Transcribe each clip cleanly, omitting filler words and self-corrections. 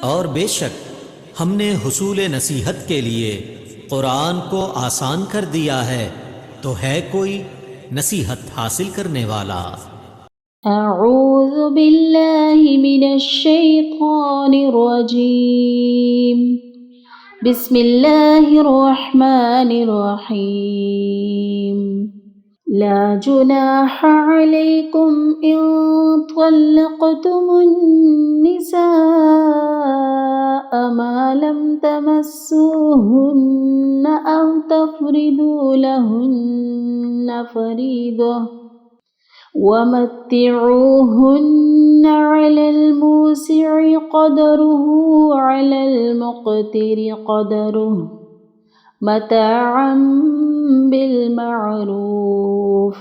और बेशक हमने हुसूल नसीहत के लिए कुरान को आसान कर दिया है, तो है कोई नसीहत हासिल करने वाला। अऊज़ु बिल्लाहि मिनश शैतानिर रजीम। बिस्मिल्लाहिर रहमानिर रहीम। ला जुनाह अलैकुम इन तल्लक़तुमुन निsaa मा लम तमस्सूहुन्ना अव तफ़रिदू लहुन्ना फ़रीदह वमत्तिऊहुन्ना अलल मूसि'i क़दरुहु अलल मुक़तिरि क़दरुहु मताअन बिलमअरूफ़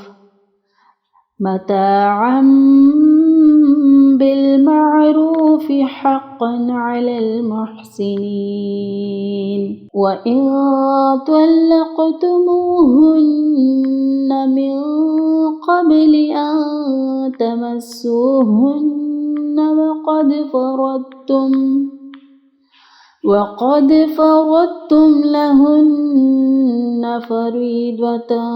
हक़्क़न अलल मुहसिनीन। व इन तल्लक़तुमूहुन्ना मिन क़ब्लि अन तमस्सूहुन्ना वक़द फ़रضتم लहुन्ना फ़रीदतन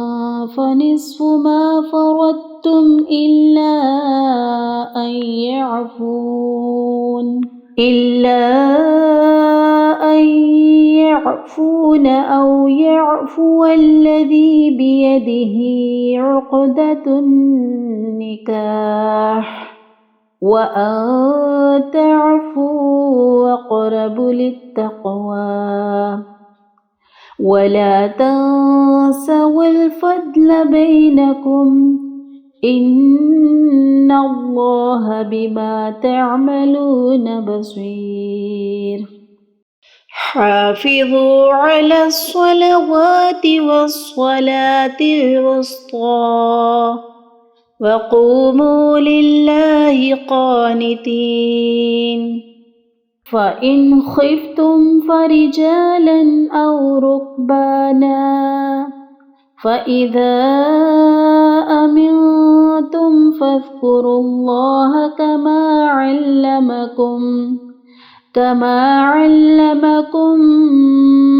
फ़निस्फ़ु मा फ़रضتم इल्ला अन यअफ़ून औ यअफ़ुवल्लज़ी बियदिही उक़दतुन निकाह व अन तअफ़ू अक़रबु लित्तक़वा वला तंसवुल फ़द्ल बैनकुम इन्नल्लाह बिमा तअमलून बसीर। हाफ़िज़ू अलस्सलवाति वस्सलातिल वुस्ता वक़ूमू लिल्लाहि क़ानितीन। फ़इन ख़िफ़्तुम फ़रिजालन औ रुकबाना फ़इज़ा अमिनतुम फ़ज़्कुरुल्लाह कमा अल्लमकुम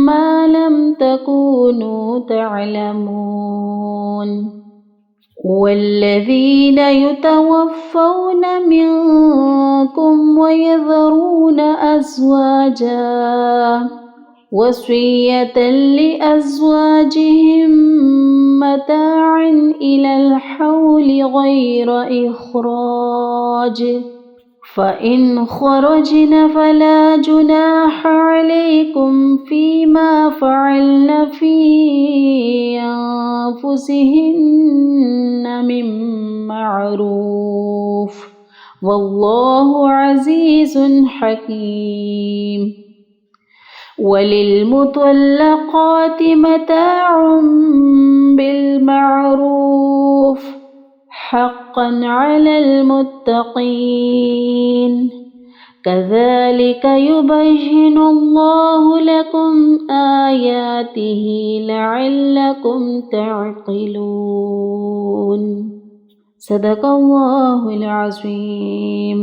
मा लम तकूनू तअलमून। वल्लज़ीन युतवफ़्फ़ौन मिनकुम वयज़रून अज़वाजा वसिय्यतन लिअज़वाजिहिम मताअन इलल हौलि गैर इख़राज फ़इन ख़रजन फ़ला जुनाह अलैकुम फ़ीमा फ़अल्न फ़ी अन्फ़ुसिहिन्ना मिन मअरूफ़ वल्लाहु अज़ीज़ुन हकीम। वलिलमुतल्लक़ाति मताउन बिलमअरूफ़ हक़्क़न अलल मुत्तक़ीन। कज़ालिक युबय्यिनुल्लाहु लकुम आयातिही लअल्लकुम तअक़िलून। सदक़ल्लाहुल अज़ीम।